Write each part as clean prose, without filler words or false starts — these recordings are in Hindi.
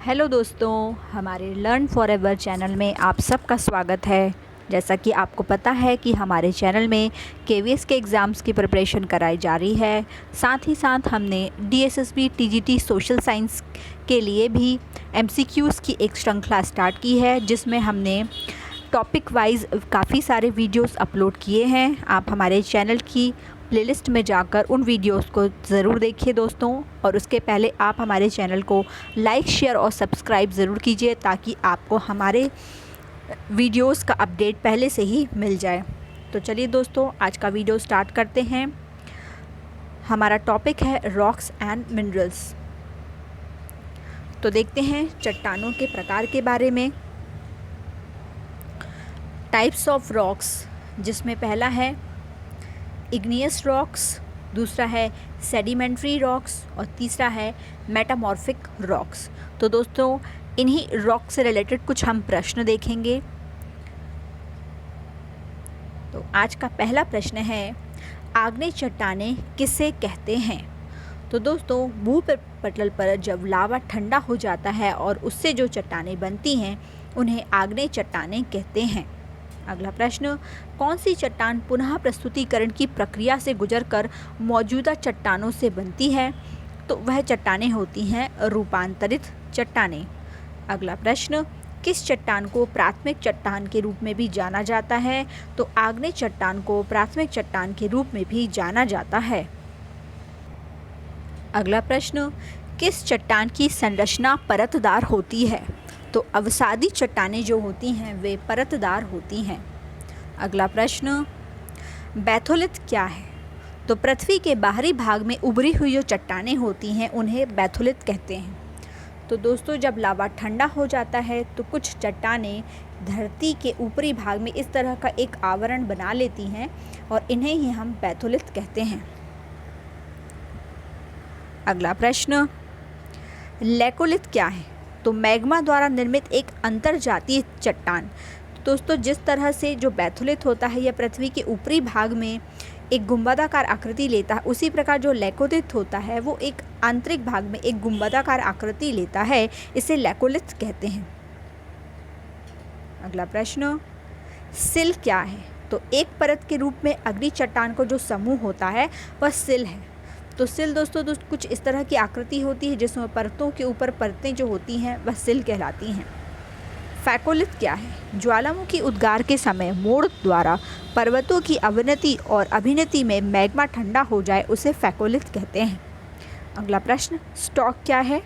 हेलो दोस्तों, हमारे लर्न फॉरएवर चैनल में आप सबका स्वागत है। जैसा कि आपको पता है कि हमारे चैनल में केवीएस के एग्ज़ाम्स की प्रिपरेशन कराई जा रही है। साथ ही साथ हमने डीएसएसबी टीजीटी सोशल साइंस के लिए भी एमसीक्यूज़ की एक श्रृंखला स्टार्ट की है, जिसमें हमने टॉपिक वाइज काफ़ी सारे वीडियोस अपलोड किए हैं। आप हमारे चैनल की प्लेलिस्ट में जाकर उन वीडियोस को ज़रूर देखिए दोस्तों। और उसके पहले आप हमारे चैनल को लाइक, शेयर और सब्सक्राइब ज़रूर कीजिए, ताकि आपको हमारे वीडियोस का अपडेट पहले से ही मिल जाए। तो चलिए दोस्तों, आज का वीडियो स्टार्ट करते हैं। हमारा टॉपिक है रॉक्स एंड मिनरल्स। तो देखते हैं चट्टानों के प्रकार के बारे में। टाइप्स ऑफ रॉक्स, जिसमें पहला है इग्नियस रॉक्स, दूसरा है सेडिमेंट्री रॉक्स और तीसरा है मेटामॉर्फिक रॉक्स। तो दोस्तों, इन्हीं रॉक से रिलेटेड कुछ हम प्रश्न देखेंगे। तो आज का पहला प्रश्न है, आग्नेय चट्टानें किसे कहते हैं? तो दोस्तों, भूपटल पर जब लावा ठंडा हो जाता है और उससे जो चट्टानें बनती हैं, उन्हें आग्नेय चट्टानें कहते हैं। अगला प्रश्न, कौन सी चट्टान पुनः प्रस्तुतिकरण की प्रक्रिया से गुजरकर मौजूदा चट्टानों से बनती है? तो वह चट्टानें होती हैं रूपांतरित चट्टानें। अगला प्रश्न, किस चट्टान को प्राथमिक चट्टान के रूप में भी जाना जाता है? तो आग्नेय चट्टान को प्राथमिक चट्टान के रूप में भी जाना जाता है। अगला प्रश्न, किस चट्टान की संरचना परतदार होती है? तो अवसादी चट्टानें जो होती हैं वे परतदार होती हैं। अगला प्रश्न, बैथोलिथ क्या है? तो पृथ्वी के बाहरी भाग में उभरी हुई जो चट्टानें होती हैं उन्हें बैथोलिथ कहते हैं। तो दोस्तों, जब लावा ठंडा हो जाता है तो कुछ चट्टानें धरती के ऊपरी भाग में इस तरह का एक आवरण बना लेती हैं और इन्हें ही हम बैथोलिथ कहते हैं। अगला प्रश्न, लैकोलिथ क्या है? तो मैग्मा द्वारा निर्मित एक अंतर्जातीय चट्टान। दोस्तों, जिस तरह से जो बैथोलिथ होता है यह पृथ्वी के ऊपरी भाग में एक गुंबदाकार आकृति लेता है, उसी प्रकार जो लैकोलिथ होता है वो एक आंतरिक भाग में एक गुंबदाकार आकृति लेता है। इसे लैकोलिथ कहते हैं। अगला प्रश्न, सिल क्या है? तो एक परत के रूप में अग्नि चट्टान को जो समूह होता है वह सिल है। तो सिल दोस्तों कुछ इस तरह की आकृति होती है जिसमें परतों के ऊपर परतें जो होती हैं वह सिल कहलाती हैं। फैकोलिथ क्या है? ज्वालामुखी उद्गार के समय मोड़ द्वारा पर्वतों की अवनति और अभिनति में मैग्मा ठंडा हो जाए उसे फैकोलिथ कहते हैं। अगला प्रश्न, स्टॉक क्या है?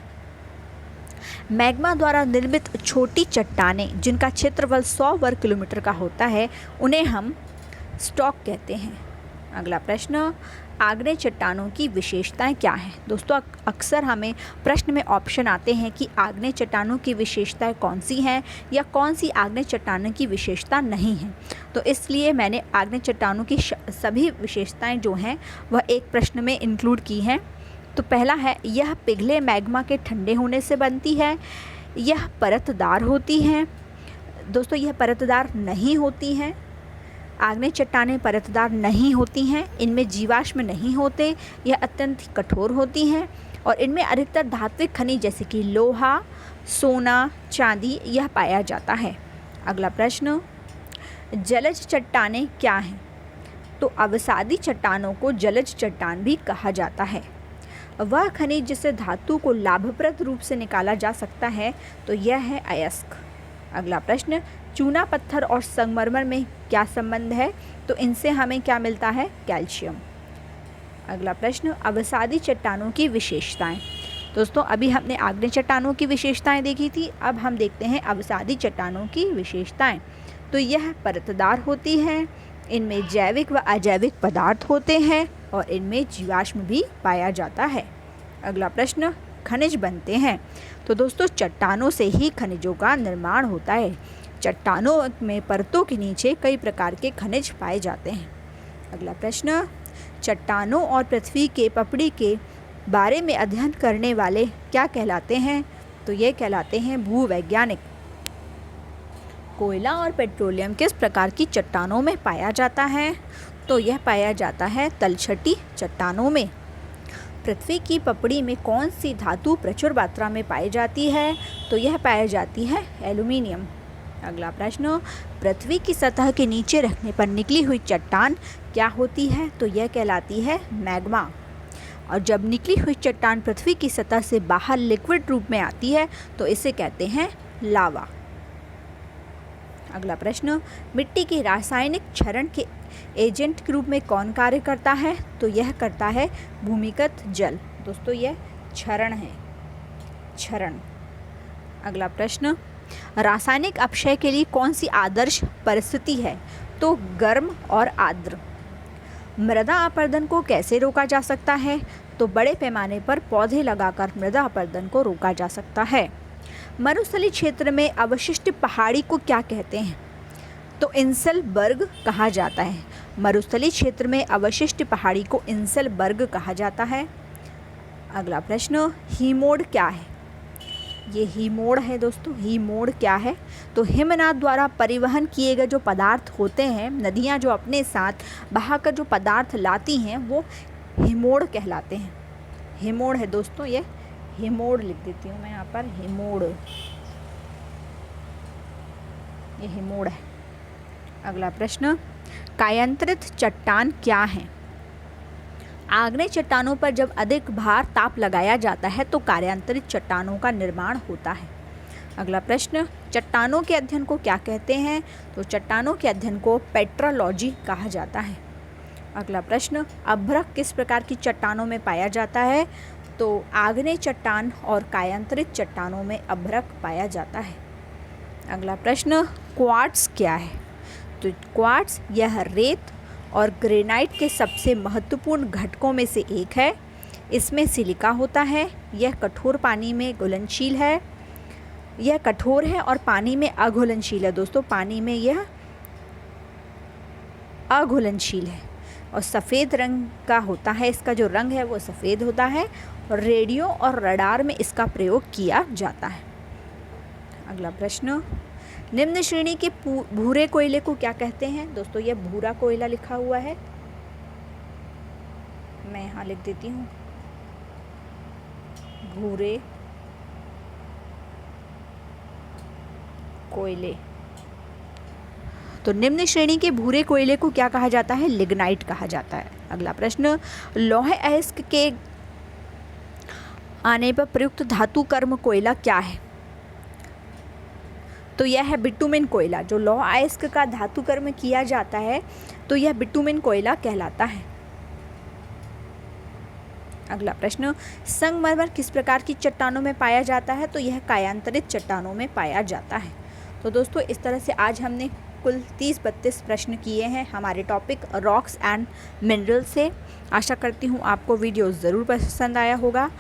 मैग्मा द्वारा निर्मित छोटी चट्टानें जिनका क्षेत्रफल 100 वर्ग किलोमीटर का होता है उन्हें हम स्टॉक कहते हैं। अगला प्रश्न, आग्नेय चट्टानों की विशेषताएं क्या हैं? दोस्तों, अक्सर हमें प्रश्न में ऑप्शन आते हैं कि आग्नेय चट्टानों की विशेषताएं कौन सी हैं या कौन सी आग्नेय चट्टानों की विशेषता नहीं है। तो इसलिए मैंने आग्नेय चट्टानों की सभी विशेषताएं जो हैं वह एक प्रश्न में इंक्लूड की हैं। तो पहला है, यह पिघले मैग्मा के ठंडे होने से बनती है। यह परतदार होती हैं। दोस्तों, यह परतदार नहीं होती हैं। आग्नेय चट्टानें परतदार नहीं होती हैं, इनमें जीवाश्म नहीं होते, यह अत्यंत कठोर होती हैं और इनमें अधिकतर धात्विक खनिज जैसे कि लोहा, सोना, चांदी यह पाया जाता है। अगला प्रश्न, जलज चट्टानें क्या हैं? तो अवसादी चट्टानों को जलज चट्टान भी कहा जाता है। वह खनिज जिससे धातु को लाभप्रद रूप से निकाला जा सकता है, तो यह है अयस्क। अगला प्रश्न, चूना पत्थर और संगमरमर में क्या संबंध है? तो इनसे हमें क्या मिलता है? कैल्शियम। अगला प्रश्न, अवसादी चट्टानों की विशेषताएं। दोस्तों, अभी हमने आग्नेय चट्टानों की विशेषताएं देखी थी, अब हम देखते हैं अवसादी चट्टानों की विशेषताएं। तो यह परतदार होती हैं, इनमें जैविक व अजैविक पदार्थ होते हैं और इनमें जीवाश्म भी पाया जाता है। अगला प्रश्न, खनिज बनते हैं। तो दोस्तों, चट्टानों से ही खनिजों का निर्माण होता है। चट्टानों में परतों के नीचे कई प्रकार के खनिज पाए जाते हैं। अगला प्रश्न, चट्टानों और पृथ्वी के पपड़ी के बारे में अध्ययन करने वाले क्या कहलाते हैं? तो ये कहलाते हैं भूवैज्ञानिक। कोयला और पेट्रोलियम किस प्रकार की चट्टानों में पाया जाता है? तो यह पाया जाता है तलछटी चट्टानों में। पृथ्वी की पपड़ी में कौन सी धातु प्रचुर मात्रा में पाई जाती है? तो यह पाई जाती है एल्यूमिनियम। अगला प्रश्न, पृथ्वी की सतह के नीचे रखने पर निकली हुई चट्टान क्या होती है? तो यह कहलाती है मैग्मा। और जब निकली हुई चट्टान पृथ्वी की सतह से बाहर लिक्विड रूप में आती है तो इसे कहते हैं लावा। अगला प्रश्न, मिट्टी के रासायनिक क्षरण के एजेंट के रूप में कौन कार्य करता है? तो यह करता है भूमिगत जल। दोस्तों यह क्षरण है, क्षरण। अगला प्रश्न, रासायनिक अपक्षय के लिए कौन सी आदर्श परिस्थिति है? तो गर्म और आर्द्र। मृदा अपरदन को कैसे रोका जा सकता है? तो बड़े पैमाने पर पौधे लगाकर मृदा अपरदन को रोका जा सकता है। मरुस्थलीय क्षेत्र में अवशिष्ट पहाड़ी को क्या कहते हैं? तो इंसलबर्ग कहा जाता है। मरुस्थलीय क्षेत्र में अवशिष्ट पहाड़ी को इंसलबर्ग कहा जाता है। अगला प्रश्न, हीमोड क्या है? ये हीमोड है दोस्तों। हीमोड क्या है? तो हिमनाद द्वारा परिवहन किए गए जो पदार्थ होते हैं, नदियाँ जो अपने साथ बहाकर जो पदार्थ लाती हैं वो हीमोड कहलाते हैं। हीमोड है दोस्तों, ये हीमोड लिख देती हूँ मैं यहाँ पर, हीमोड, ये हीमोड है। अगला प्रश्न, कायांतरित चट्टान क्या है? आग्नेय चट्टानों पर जब अधिक भार ताप लगाया जाता है तो कार्यांतरित चट्टानों का निर्माण होता है। अगला प्रश्न, चट्टानों के अध्ययन को क्या कहते हैं? तो चट्टानों के अध्ययन को पेट्रोलॉजी कहा जाता है। अगला प्रश्न, अभ्रक किस प्रकार की चट्टानों में पाया जाता है? तो आग्नेय चट्टान और कायांतरित चट्टानों में अभ्रक पाया जाता है। अगला प्रश्न, क्वार्ट्ज क्या है? तो क्वार्ट्ज यह रेत और ग्रेनाइट के सबसे महत्वपूर्ण घटकों में से एक है। इसमें सिलिका होता है। यह कठोर पानी में घुलनशील है। यह कठोर है और पानी में अघुलनशील है। दोस्तों पानी में यह अघुलनशील है और सफ़ेद रंग का होता है। इसका जो रंग है वो सफ़ेद होता है और रेडियो और रडार में इसका प्रयोग किया जाता है। अगला प्रश्न, निम्न श्रेणी के भूरे कोयले को क्या कहते हैं? दोस्तों यह भूरा कोयला लिखा हुआ है, मैं यहाँ लिख देती हूँ, भूरे कोयले। तो निम्न श्रेणी के भूरे कोयले को क्या कहा जाता है? लिग्नाइट कहा जाता है। अगला प्रश्न, लौह अयस्क के आने पर प्रयुक्त धातु कर्म कोयला क्या है? तो यह है बिटुमेन कोयला। जो लौह अयस्क का धातु कर्म किया जाता है तो यह बिटुमेन कोयला कहलाता है। अगला प्रश्न, संगमरमर किस प्रकार की चट्टानों में पाया जाता है? तो यह कायांतरित चट्टानों में पाया जाता है। तो दोस्तों इस तरह से आज हमने कुल 30-32 प्रश्न किए हैं हमारे टॉपिक रॉक्स एंड मिनरल से। आशा करती हूँ आपको वीडियो ज़रूर पसंद आया होगा।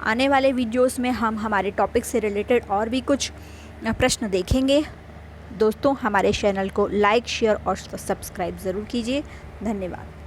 आने वाले वीडियोस में हम हमारे टॉपिक से रिलेटेड और भी कुछ प्रश्न देखेंगे। दोस्तों हमारे चैनल को लाइक, शेयर और सब्सक्राइब ज़रूर कीजिए। धन्यवाद।